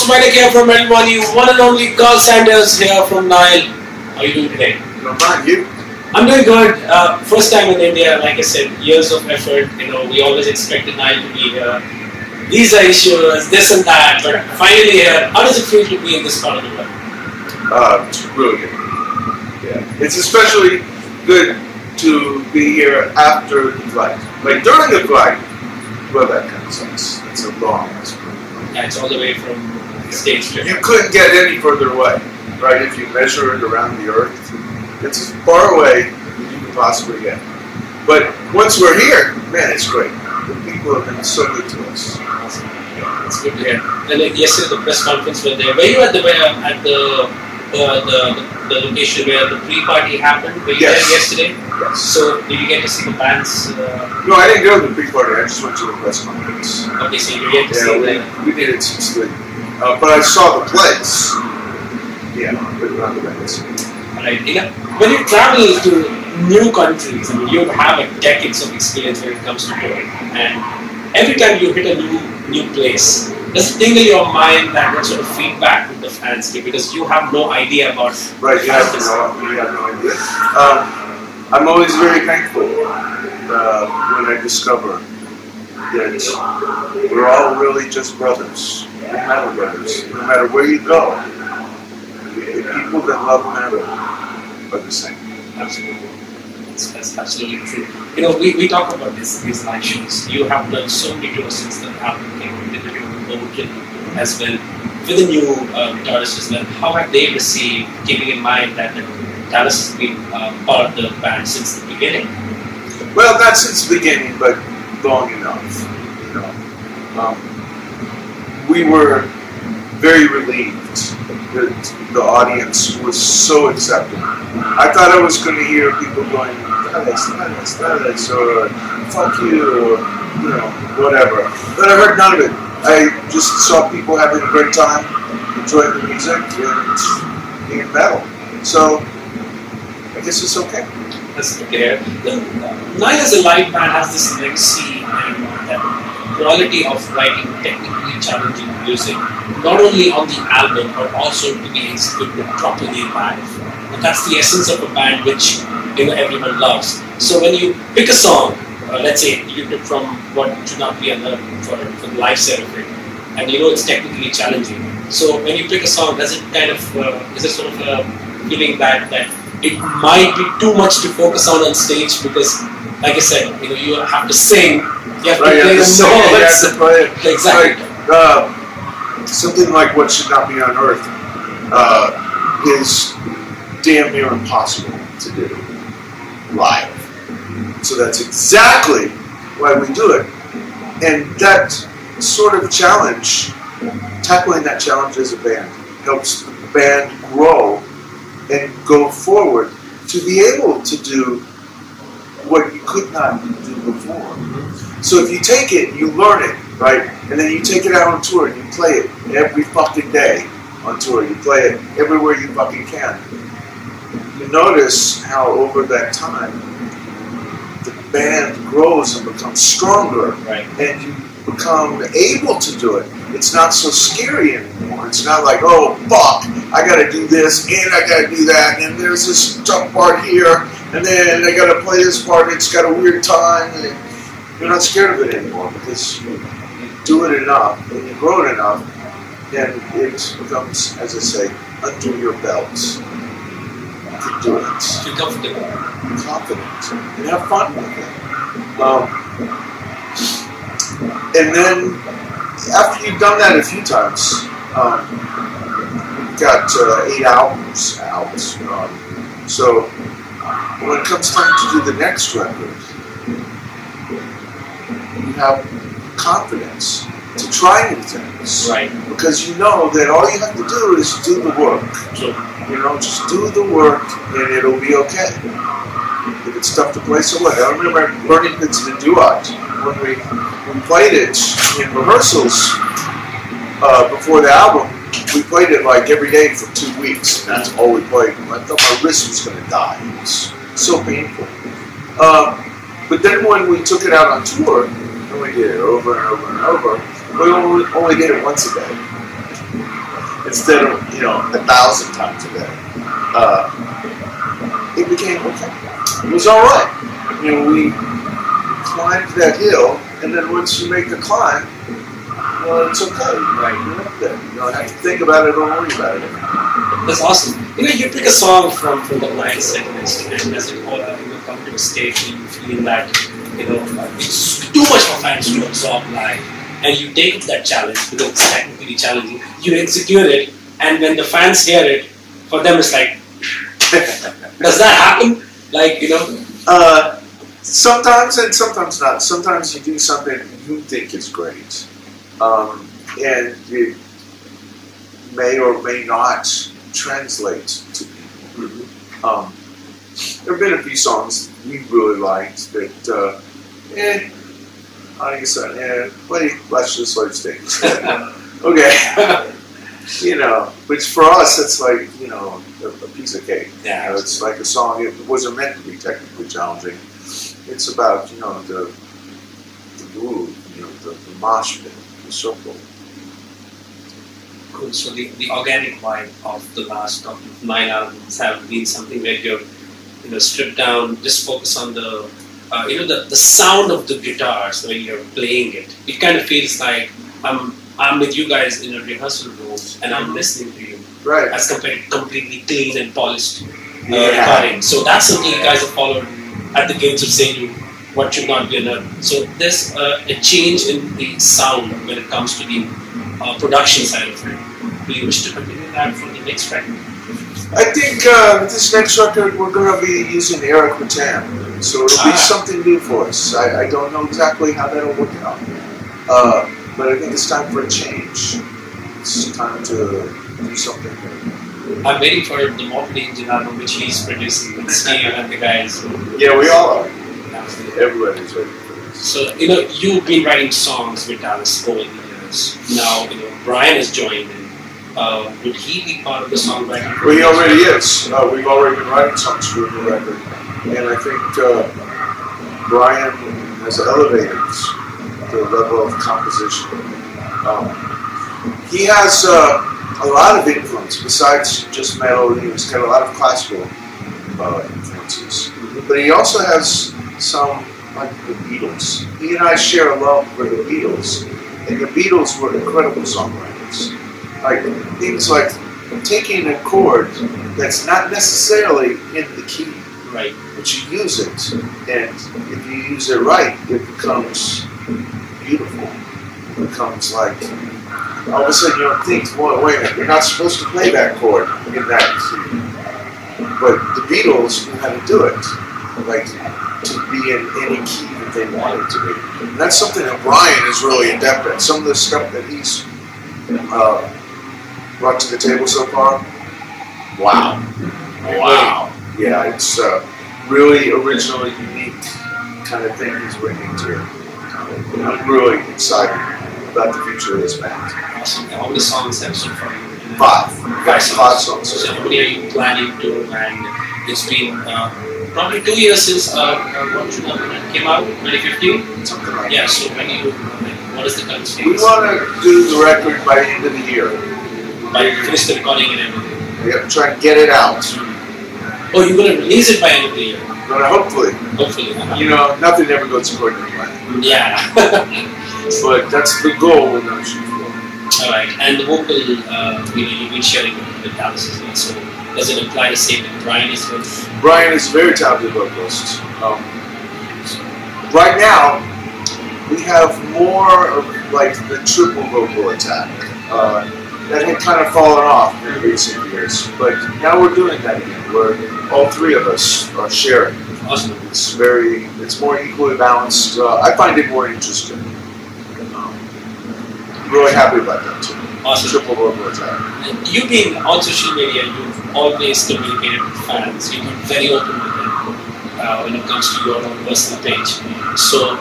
folks, Vitek here from Wani, one and only Karl here from Nile. How are you doing today? I'm fine, you? I'm doing good. First time in India, like I said, years of effort. You know, we always expected Nile to be here. Visa issues, this and that, but finally here. How does it feel to be in this part of the world? It's really good. Yeah. It's especially good to be here after the flight. Like during the flight, well, that kind of sucks. It's a long flight. Yeah, it's all the way from the States to You couldn't get any further away, right? If you measure it around the Earth, it's as far away as you can possibly get. But once we're here, man, it's great. The people have been so good to us. Awesome. Yeah, it's good to hear. And like yesterday, the press conference were there. Were you at the location where the pre-party happened? Were you there yesterday? Yes. So did you get to see the bands? No, I didn't go to the pre-party. I just went to the press conference. Okay, so you get to see them. We did it since the. But I saw the place. Yeah, but not the bands. Right. When you travel to new countries, I mean, you have decades of experience when it comes to touring, and every time you hit a new place, does it tingle your mind that what sort of feedback would the fans give? Because you have no idea about you have no idea. I'm always very thankful when I discover that we're all really just brothers, metal brothers. No matter where you go, the people that love metal are the same. Absolutely. That's absolutely true. You know, we talk about these live shows. You have done so many tours since the album came. You did the tour with as well, with the new guitarist as well. How have they received, keeping in mind that Dallas has been part of the band since the beginning? Well, not since the beginning, but long enough. You know, we were very relieved that the audience was so accepting. I thought I was going to hear people going, Dallas, or fuck you, or whatever. But I heard none of it. I just saw people having a great time, enjoying the music, and being metal. So I guess it's okay. That's good to hear. Nile as a live band has this legacy and that quality of writing technically challenging music, not only on the album but also to be executed properly live. And that's the essence of a band which everyone loves. So when you pick a song, let's say you took from what should not be for the live set of it, and it's technically challenging. So when you pick a song, does it kind of is it sort of a feeling that it might be too much to focus on stage because, like I said, you have to sing, you have to play the notes. You have to play it. Exactly. Like, something like What Should Not Be on Earth is damn near impossible to do live. So that's exactly why we do it. And that sort of challenge, tackling that challenge as a band, helps the band grow and go forward to be able to do what you could not do before. So if you take it, you learn it, right? And then you take it out on tour and you play it every fucking day on tour. You play it everywhere you fucking can. You notice how over that time, the band grows and becomes stronger, right? And you become able to do it. It's not so scary anymore. It's not like, oh, fuck, I gotta do this, and I gotta do that, and there's this jump part here, and then I gotta play this part, and it's got a weird time, and you're not scared of it anymore, because you do it enough, and you grow it enough, and it becomes, as I say, under your belt. You can do it. Feel comfortable. Be confident, and have fun with it. And then, after you've done that a few times, we've got 8 albums out. So when it comes time to do the next record, you have confidence to try new things. Right. Because you know that all you have to do is do the work. Sure. Just do the work and it'll be okay. If it's tough to play, so what? I remember Burning Pits in the Duat when we played it in rehearsals before the album. We played it like every day for 2 weeks, and that's all we played. I thought my wrist was going to die. It was so painful. But then when we took it out on tour, and we did it over and over and over, we only did it once a day. instead of 1,000 times a day. It became okay. It was all right. We climbed that hill, and then once you make the climb, well, it's okay. Right. You're up there. You don't have to think about it or worry about it. That's awesome. You pick a song from the Nile setlist, and as it come to a stage where you feel that it's too much for fans to absorb live, and you take that challenge because it's technically challenging. You execute it, and when the fans hear it, for them it's like, does that happen? Sometimes and sometimes not. Sometimes you do something you think is great, and it may or may not translate to people. There have been a few songs we really liked that, let's just let it stay. Okay. Which for us, it's like, a piece of cake. Yeah. It's like a song, it wasn't meant to be technically challenging. It's about, the groove, the mosh pit, the circle. Cool. So the organic vibe of the last of 9 albums have been something where you're, stripped down, just focus on the, the sound of the guitars when you're playing it. It kind of feels like I'm with you guys in a rehearsal room and I'm listening to you. Right. As compared to completely clean and polished recording. So that's something you guys have followed at the gates of saying what should not be enough. So there's a change in the sound when it comes to the production side of it. Do you wish to continue that for the next record? I think this next record we're going to be using Erik Rutan, so it'll be something new for us. I don't know exactly how that'll work out, but I think it's time for a change. It's time to do something new. I'm waiting for the Motley Engine album which he's producing with Steve and the guys. Yeah, we all are. Everybody's waiting for this. So, you've been writing songs with Dallas over the years. Now, Brian has joined in. Would he be part of the songwriting? Well, he already is. We've already been writing songs for the record. And I think Brian has elevated the level of composition. He has a lot of influence besides just melody. He's got a lot of classical influences. But he also has some, like the Beatles. He and I share a love for the Beatles. And the Beatles were incredible songwriters. Like things like taking a chord that's not necessarily in the key, right? But you use it, and if you use it right, it becomes beautiful. It becomes like all of a sudden you don't think, well, wait a minute, you're not supposed to play that chord in that key. But the Beatles knew how to do it, like to be in any key that they wanted to be. And that's something that Brian is really adept at. Some of the stuff that he's brought to the table so far, wow. Yeah, it's really original, unique kind of thing he's bringing to it. I'm really excited about the future of this band. Awesome. How many songs have so far? Five songs. So how many are you planning to? And it's been probably 2 years since came out, 2015? Something like that. So what is the current status? We want to do the record by the end of the year. Finish the recording and everything. Yep, try and get it out. Oh, you're going to release it by end of the year? Hopefully. Hopefully. Nothing ever goes according to plan. Yeah. But that's the goal we're going to shoot for. Alright, and the vocal, you've been sharing with Dallas as well, so does it apply the same with Brian as well? Brian is a very talented vocalist. Right now, we have more of like the triple vocal attack. That had kind of fallen off in recent years, but now we're doing that again, where all three of us are sharing. Awesome. It's more equally balanced. I find it more interesting. I'm really happy about that too. Awesome. Triple vocal attack. You've been on social media, you've always communicated with fans, you've been very open with them when it comes to your own personal page. So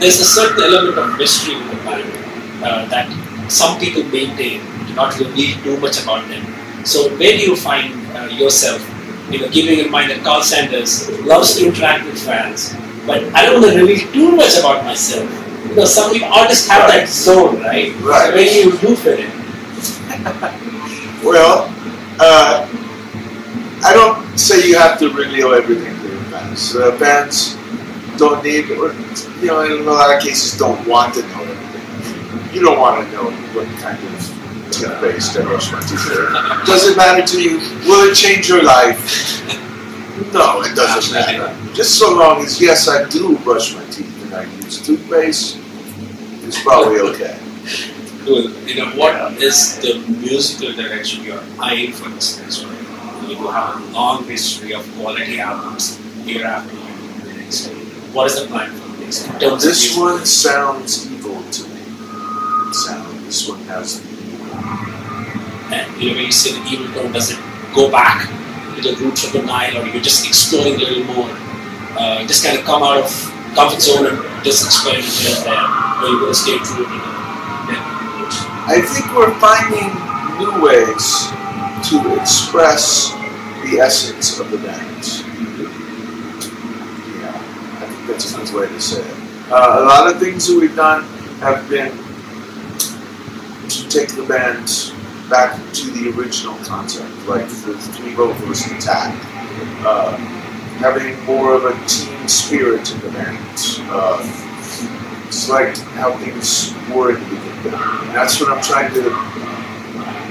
there's a certain element of mystery with the band that some people maintain, do not reveal too much about them. So where do you find yourself, keeping in mind that Karl Sanders loves to interact with fans, but I don't want to reveal too much about myself. Some artists have that zone, right? So where do you fit in? Well, I don't say you have to reveal everything to your fans. Fans don't need, or in a lot of cases, don't want to know everything. You don't want to know what kind of toothpaste I brush my teeth with. Does it matter to you? Will it change your life? No, it doesn't matter. Just so long as, yes, I do brush my teeth and I use toothpaste, it's probably okay. Cool. What is the musical direction you're eyeing for this next one? You have a long history of quality albums year after year. What is the plan for this? This one sounds evil to me. This one has the evil. And when you say the evil tone, does it go back to the roots of the Nile, or you're just exploring a little more? Just kind of come out of comfort zone and just experiment here and there, or you're going to stay true to the I think we're finding new ways to express the essence of the band. Yeah, I think that's a good way to say it. A lot of things that we've done have been to take the band back to the original concept, like the three vocalist attack, having more of a team spirit in the band. It's like how things were in the beginning. And that's what I'm trying to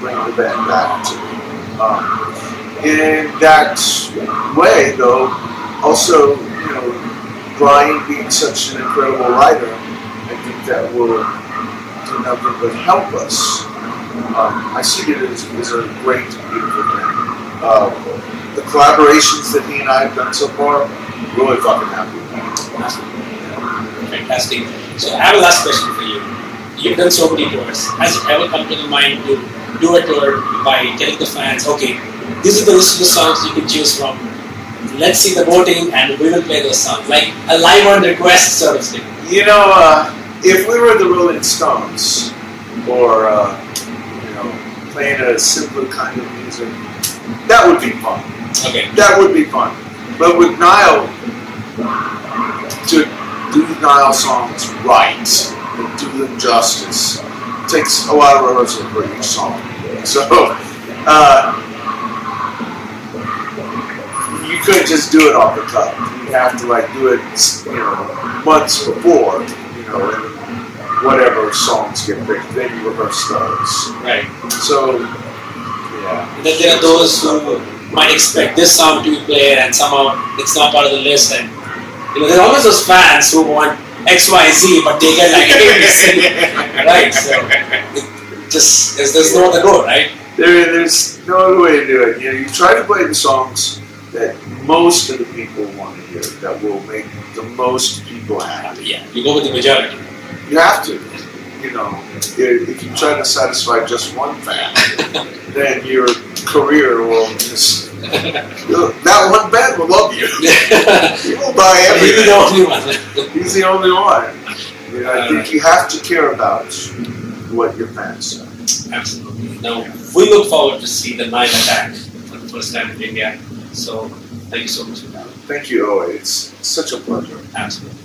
bring the band back to. In that way, though, also, Brian being such an incredible writer, I think that will do nothing but help us. I see it as a great, beautiful thing. The collaborations that he and I have done so far, really fucking happy with that. Fantastic. So I have a last question for you. You've done so many tours. Has it ever come to the mind to do a tour by telling the fans, okay, these are the list of the songs you can choose from. Let's see the voting and we will play those songs. Like a live on request sort of thing. If we were the Rolling Stones, or playing a simpler kind of music, that would be fun. Okay. That would be fun. But with Nile, to do Nile songs right and do them justice takes a lot of rehearsal for each song. So you couldn't just do it off the cuff. You have to do it, months before, and whatever songs get picked, then you rehearse those. Right. So yeah. And then there are those who might expect this song to be played and somehow it's not part of the list, and there are always those fans who want X, Y, Z, but they get like A, B, C. Right, so there's no other go, right? There's no other way to do it. You try to play the songs that most of the people want to hear, that will make the most people happy. Yeah, you go with the majority. You have to. If you try to satisfy just one fan, then your career will just... that one band will love you. He will buy everything. He's the only one. He's the only one. I think you have to care about what your fans say. Absolutely. Now, we look forward to see the Nile Attack for the first time in India. So, thank you so much for that. Thank you, Owais. It's such a pleasure. Absolutely.